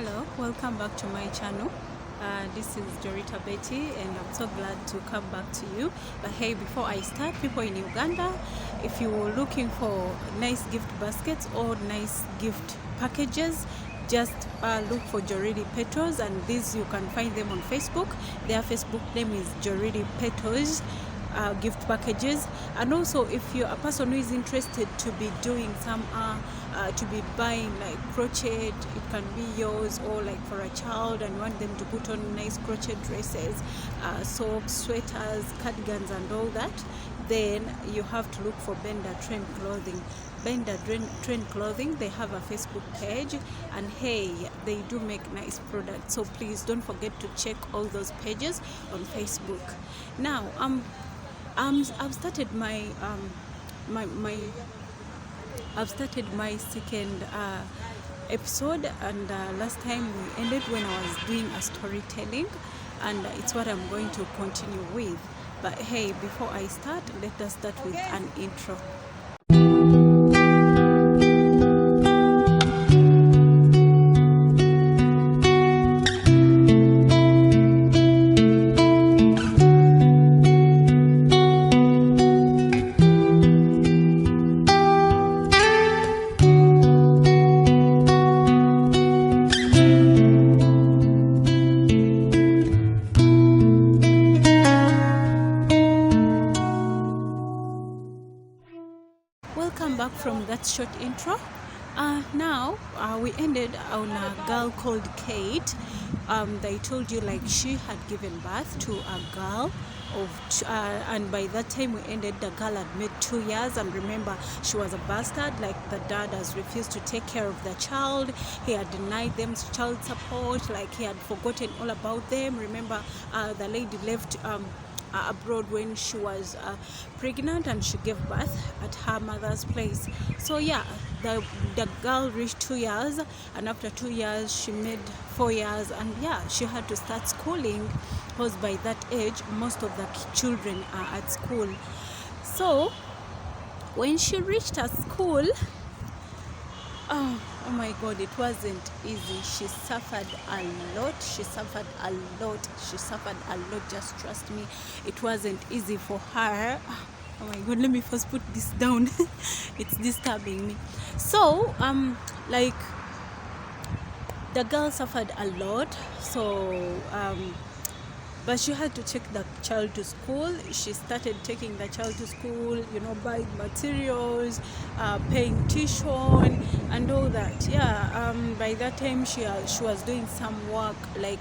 Hello, welcome back to my channel. This is Dorita Betty and I'm so glad to come back to you. But hey, before I start, people in Uganda, if you're looking for nice gift baskets or nice gift packages, just look for Joridi Petals, and these you can find them on Facebook. Their Facebook name is Joridi Petals gift packages. And also, if you're a person who is interested to be doing some to be buying like crochet, it can be yours, or like for a child and want them to put on nice crochet dresses, socks, sweaters, cardigans and all that, then you have to look for Bender Trend Clothing. Bender Trend Clothing, they have a Facebook page, and hey, they do make nice products, so please don't forget to check all those pages on Facebook. Now I've started my I've started my second episode, and last time we ended when I was doing a storytelling, and it's what I'm going to continue with. But hey, before I start, let us start with an intro. Welcome back from that short intro. Now we ended on a girl called Kate. They told you like she had given birth to a girl of and by that time we ended, the girl had made 2 years, and remember, she was a bastard. Like, the dad has refused to take care of the child. He had denied them child support, like he had forgotten all about them. Remember, the lady left abroad when she was pregnant, and she gave birth at her mother's place. So yeah, the girl reached 2 years, and after 2 years she made 4 years, and yeah, she had to start schooling, because by that age most of the children are at school. So when she reached her school, oh my god, it wasn't easy. She suffered a lot. She suffered a lot. Just trust me, it wasn't easy for her. Oh my god, let me first put this down. It's disturbing me. So like, the girl suffered a lot. So but she had to take the child to school. She started taking the child to school, you know, buying materials, paying tuition and all that. Yeah, by that time she was doing some work, like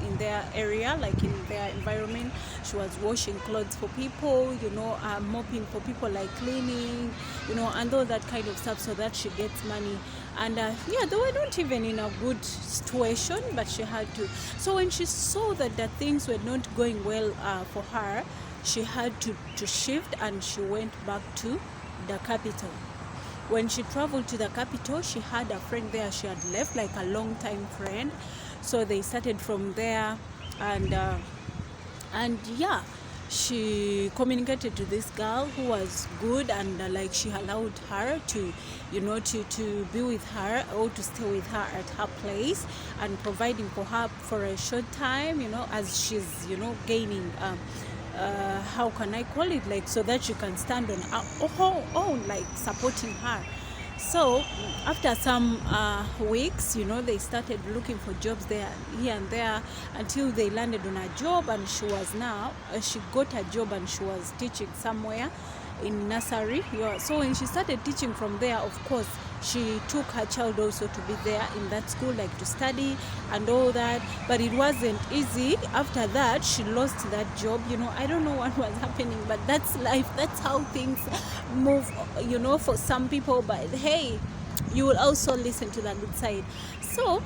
in their area, like in their environment. She was washing clothes for people, you know, mopping for people, like cleaning, you know, and all that kind of stuff, so that she gets money. And yeah, they were not even in a good situation, but she had to. So when she saw that the things were not going well for her, she had to shift, and she went back to the capital. When she traveled to the capital, she had a friend there she had left, like a long time friend. So they started from there, and yeah, she communicated to this girl who was good, and like, she allowed her to, you know, to be with her, or to stay with her at her place, and providing for her for a short time, you know, as she's, you know, gaining how can I call it, like, so that she can stand on her own, like supporting her. So after some weeks, you know, they started looking for jobs there, here and there, until they landed on a job, and she got a job, and she was teaching somewhere in nursery. Yeah. So when she started teaching from there, of course, she took her child also to be there in that school, like to study and all that. But it wasn't easy. After that, she lost that job. You know, I don't know what was happening, but that's life. That's how things move, you know, for some people. But hey, you will also listen to the good side. So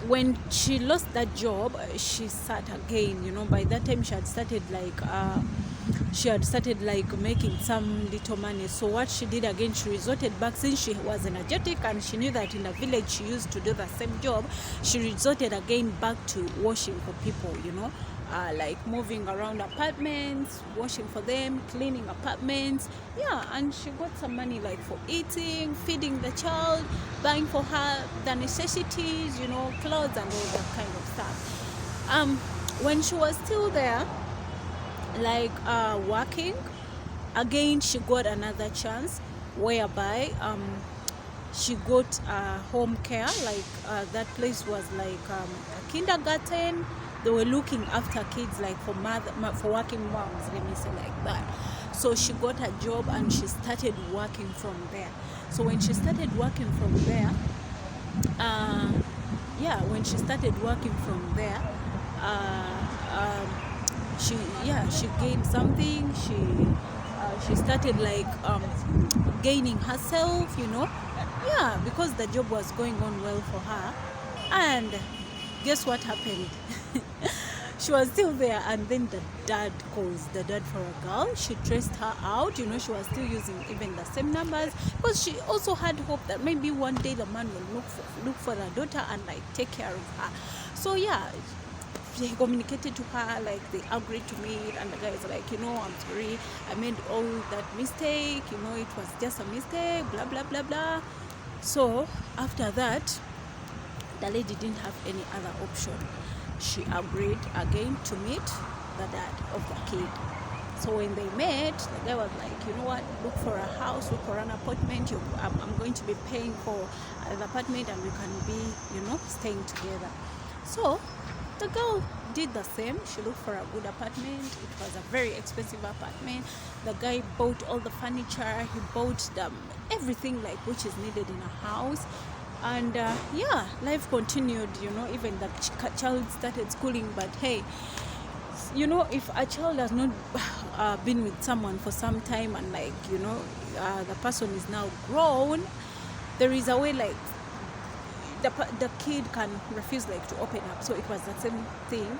when she lost that job, she sat again, you know. By that time she had started like making some little money. So what she did again, she resorted back, since she was energetic and she knew that in the village she used to do the same job. She resorted again back to washing for people, you know, like moving around apartments, washing for them, cleaning apartments. Yeah, and she got some money like for eating, feeding the child, buying for her the necessities, you know, clothes and all that kind of stuff. When she was still there, like working, again she got another chance whereby she got home care, like that place was like a kindergarten. They were looking after kids, like for working moms, let me say like that. So she got a job and she started working from there. So when she started working from there, she gained something. She started like gaining herself, you know. Yeah, because the job was going on well for her. And guess what happened? She was still there, and then the dad calls, the dad for a girl. She traced her out, you know. She was still using even the same numbers, because she also had hope that maybe one day the man will look for the daughter and like take care of her. So yeah, he communicated to her, like they agreed to meet, and the guy is like, you know, I'm sorry, I made all that mistake, you know, it was just a mistake, blah blah blah blah. So after that, the lady didn't have any other option. She agreed again to meet the dad of the kid. So when they met, the guy was like, you know what, look for a house, look for an apartment. I'm going to be paying for an apartment, and we can be, you know, staying together. So the girl did the same. She looked for a good apartment. It was a very expensive apartment. The guy bought all the furniture. He bought everything like which is needed in a house. And yeah, life continued, you know. Even the child started schooling. But hey, you know, if a child has not been with someone for some time, and like, you know, the person is now grown, there is a way like the kid can refuse like to open up. So it was the same thing.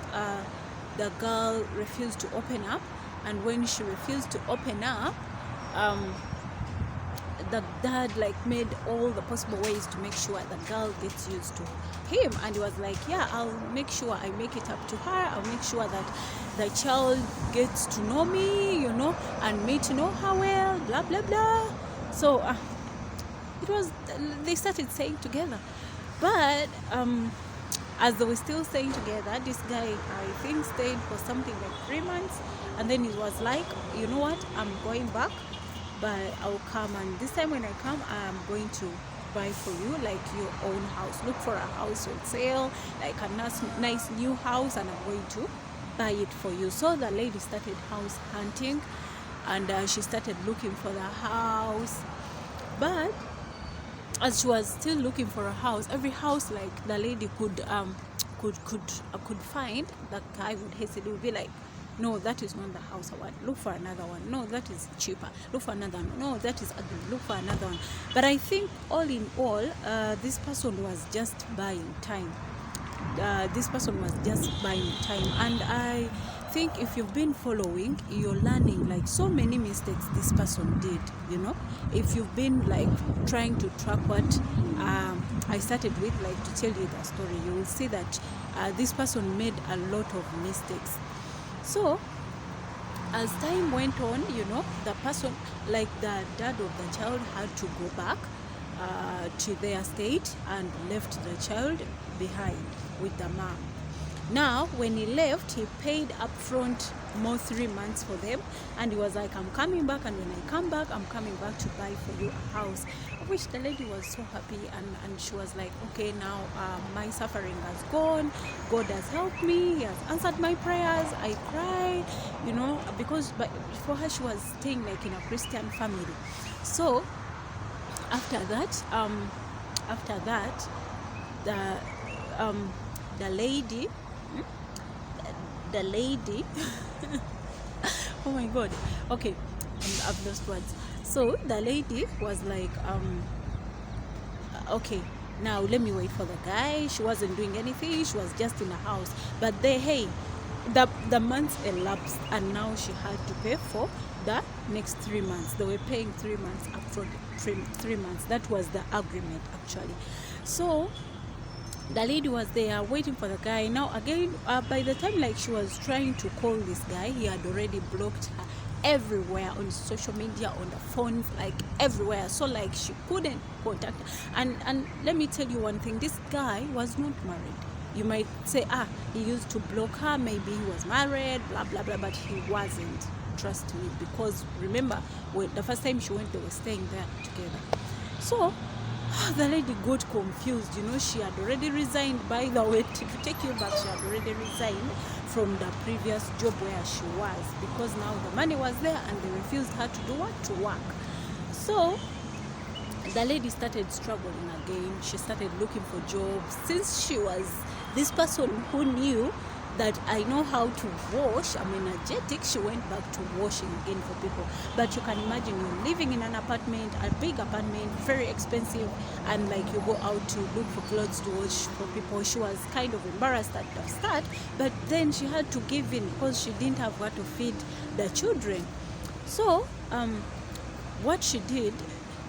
The girl refused to open up, and when she refused to open up, the dad like made all the possible ways to make sure the girl gets used to him. And he was like, yeah, I'll make sure I make it up to her. I'll make sure that the child gets to know me, you know, and me to know her well, blah blah blah. So they started staying together. But as they were still staying together, this guy, I think, stayed for something like 3 months, and then he was like, you know what, I'm going back, but I'll come, and this time when I come, I'm going to buy for you like your own house. Look for a house on sale, like a nice new house, and I'm going to buy it for you. So the lady started house hunting, and she started looking for the house. But as she was still looking for a house, every house like the lady could find, the guy would hesitate. He would be like, no, that is not the house I want. Look for another one. No, that is cheaper. Look for another one. No, that is ugly. Look for another one. But I think all in all, this person was just buying time. And I think if you've been following, you're learning like so many mistakes this person did, you know. If you've been like trying to track what I started with, like to tell you the story, you will see that this person made a lot of mistakes. So as time went on, you know, the person, like the dad of the child, had to go back to their state and left the child behind with the mom. Now when he left, he paid upfront more 3 months for them, and he was like, I'm coming back, and when I come back, I'm coming back to buy for you a house. Of which the lady was so happy, and she was like, okay, now my suffering has gone, God has helped me, He has answered my prayers. I cried, you know, but for her, she was staying like in a Christian family. So after that the lady oh my god, okay, I've lost words. So the lady was like, okay, now let me wait for the guy. She wasn't doing anything, she was just in the house. But the months elapsed, and now she had to pay for the next 3 months. They were paying 3 months upfront, 3 months. That was the agreement actually. So The lady was there waiting for the guy. Now again, by the time like she was trying to call this guy, he had already blocked her everywhere, on social media, on the phones, like everywhere. So like she couldn't contact her. And let me tell you one thing, this guy was not married. You might say, he used to block her, maybe he was married, blah blah blah, but he wasn't, trust me, because remember, when the first time she went, they were staying there together. So the lady got confused. She had already resigned, by the way, to take you back, she had already resigned from the previous job where she was, because now the money was there and they refused her to do what? To work. So the lady started struggling again. She started looking for jobs. Since she was this person who knew that I know how to wash, I'm energetic, she went back to washing again for people. But you can imagine, you're living in an apartment, a big apartment, very expensive, and like you go out to look for clothes to wash for people. She was kind of embarrassed at the start, but then she had to give in because she didn't have what to feed the children. So what she did,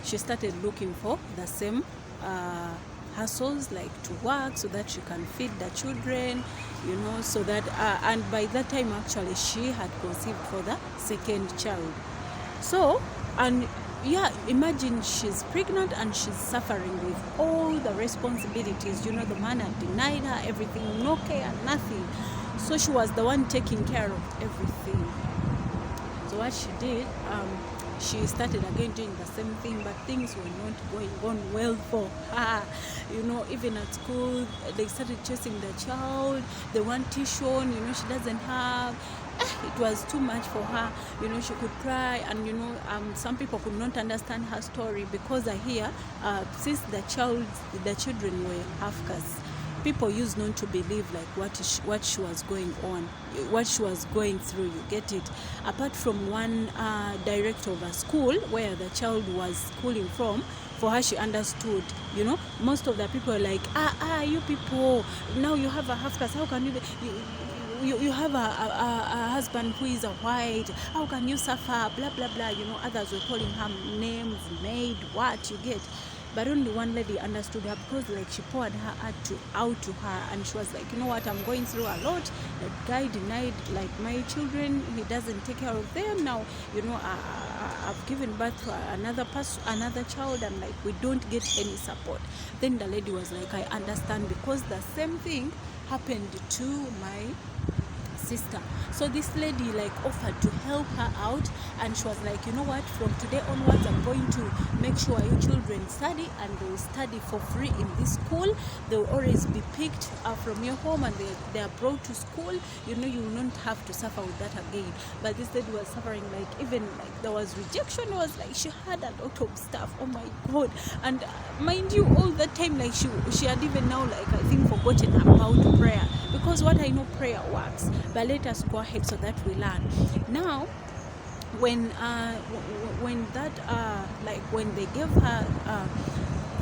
she started looking for the same hustles, like to work so that she can feed the children, so that and by that time actually she had conceived for the second child. So, and yeah, imagine she's pregnant and she's suffering with all the responsibilities. The man had denied her everything, no care, nothing. So she was the one taking care of everything. So what she did, she started again doing the same thing, but things were not going on well for her. Even at school, they started chasing the child. They want tuition, she doesn't have. It was too much for her. She could cry, and some people could not understand her story, because I hear since the children were half caste, people used not to believe like what she was going on, what she was going through. You get it? Apart from one director of a school where the child was schooling from, for her, she understood. Most of the people are like, you people, now you have a half caste, how can you have a husband who is a white, how can you suffer, blah blah blah. Others were calling her names, maid, what, you get. But only one lady understood her, because like she poured her out to her, and she was like, what, I'm going through a lot. That guy denied like my children, he doesn't take care of them now. I've given birth to another child, and like we don't get any support. Then the lady was like, I understand, because the same thing happened to my sister. So this lady like offered to help her out, and she was like, what, from today onwards I'm going to make sure your children study, and they will study for free in this school. They will always be picked from your home, and they are brought to school. You will not have to suffer with that again. But this lady was suffering, like even like there was rejection. It was like she had a lot of stuff. Oh my God. And mind you, all the time, like she had even now, like I think, forgotten about prayer, because what I know, prayer works. But let us go ahead so that we learn. Now, when they gave her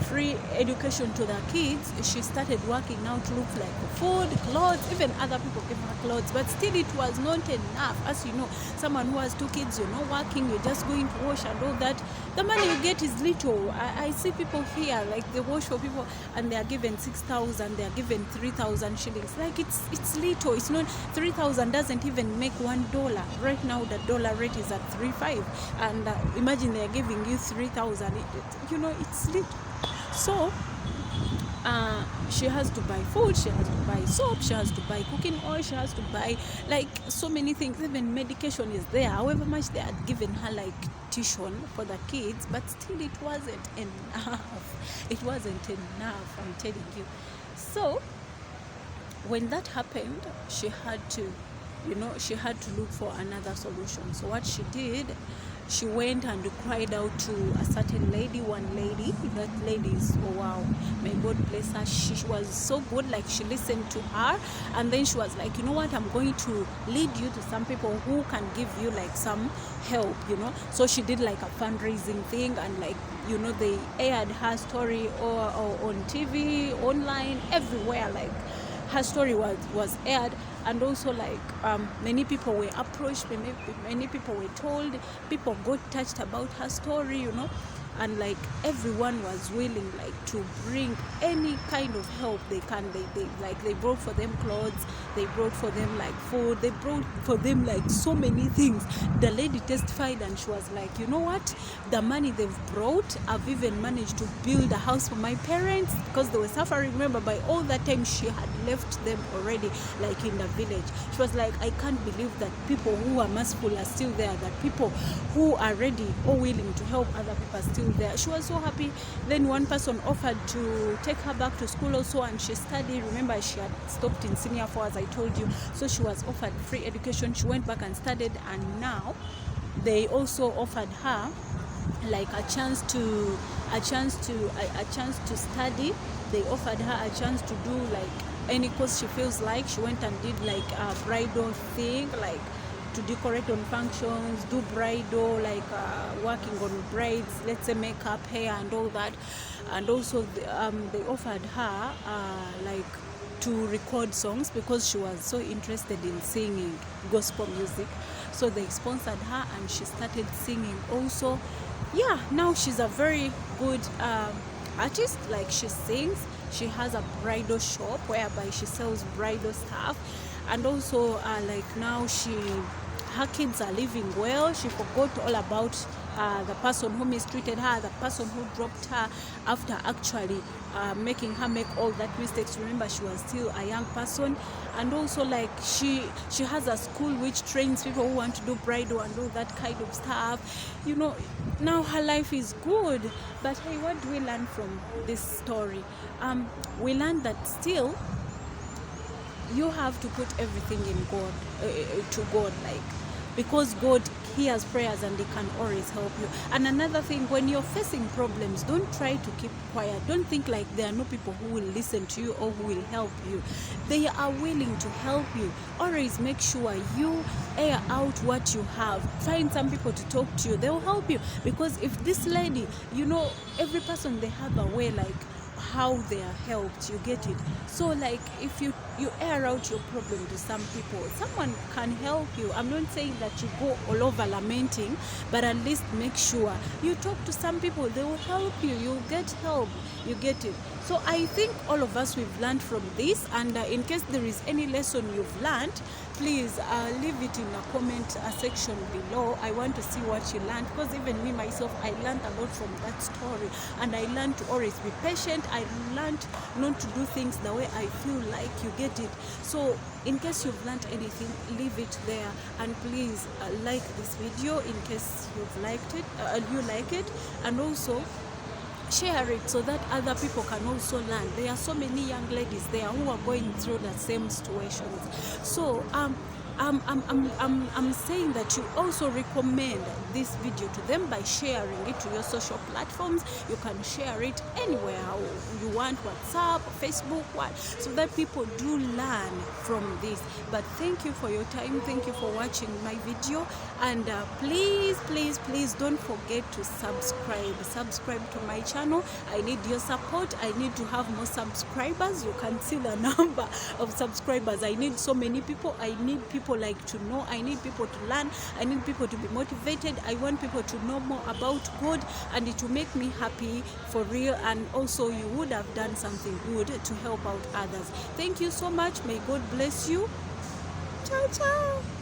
free education to the kids, she started working now to look like food, clothes. Even other people gave her clothes, but still it was not enough. As you know, someone who has 2 kids, you're not working, you're just going to wash and all that, the money you get is little. I see people here, like they wash for people and they are given 6,000, they are given 3,000 shillings. Like it's little. It's not, 3,000 doesn't even make $1. Right now the dollar rate is at 3.5, and imagine they are giving you 3,000. It's little. So she has to buy food, she has to buy soap, she has to buy cooking oil, she has to buy like so many things. Even medication is there. However much they had given her like tuition for the kids, but still it wasn't enough. It wasn't enough, I'm telling you. So when that happened, she had to look for another solution. So what she did, she went and cried out to a certain lady, one lady. That lady is, oh wow, may God bless her. She was so good, like she listened to her, and then she was like, what, I'm going to lead you to some people who can give you like some help, So she did like a fundraising thing, and like, they aired her story or on TV, online, everywhere. Like her story was aired. And also like many people were approached, many people were told, people got touched about her story, and like everyone was willing like to bring any kind of help they can. They brought for them clothes, they brought for them like food, they brought for them like so many things. The lady testified and she was like, you know what, the money they've brought, I've even managed to build a house for my parents because they were suffering. Remember, by all that time she had left them already, like in the village. She was like, I can't believe that people who are merciful are still there, that people who are ready or willing to help other people are still there. She was so happy. Then one person offered to take her back to school also, and she studied. Remember, she had stopped in senior 4, as I told you, so she was offered free education. She went back and studied, and now they also offered her like a chance to study. They offered her a chance to do like any course she feels like. She went and did like a bridal thing, like to decorate on functions, do bridal, like working on brides, let's say makeup, hair, and all that. And also they offered her like to record songs because she was so interested in singing gospel music. So they sponsored her and she started singing also. Yeah, now she's a very good artist. Like she sings, she has a bridal shop whereby she sells bridal stuff, and also like now her kids are living well. She forgot all about the person who mistreated her, the person who dropped her after actually making her make all that mistakes. Remember, she was still a young person. And also like she has a school which trains people who want to do bridal and all that kind of stuff. You know, now her life is good. But hey, what do we learn from this story? We learned that still you have to put everything in God, to God, like, because God hears prayers and He can always help you. And another thing, when you're facing problems, don't try to keep quiet. Don't think like there are no people who will listen to you or who will help you. They are willing to help you. Always make sure you air out what you have. Find some people to talk to you. They will help you. Because if this lady, you know, every person, they have a way like how they are helped, you get it. So like if you air out your problem to some people, someone can help you. I'm not saying that you go all over lamenting, but at least make sure you talk to some people. They will help you. You get help, you get it. So I think all of us, we've learned from this, and in case there is any lesson you've learned, please leave it in the comment section below. I want to see what you learned, because even me myself, I learned a lot from that story, and I learned to always be patient. I learned not to do things the way I feel like, you get it. So in case you've learned anything, leave it there, and please like this video in case you've liked it, you like it, and also share it so that other people can also learn. There are so many young ladies there who are going through the same situations. So I'm saying that you also recommend this video to them by sharing it to your social platforms. You can share it anywhere you want, WhatsApp, Facebook, so that people do learn from this. But thank you for your time. Thank you for watching my video, and please don't forget to subscribe to my channel. I need your support. I need to have more subscribers. You can see the number of subscribers. I need so many people. I need people like to know. I need people to learn. I need people to be motivated. I want people to know more about God, and it will make me happy for real. And also you would have done something good to help out others. Thank you so much. May God bless you. Ciao, ciao.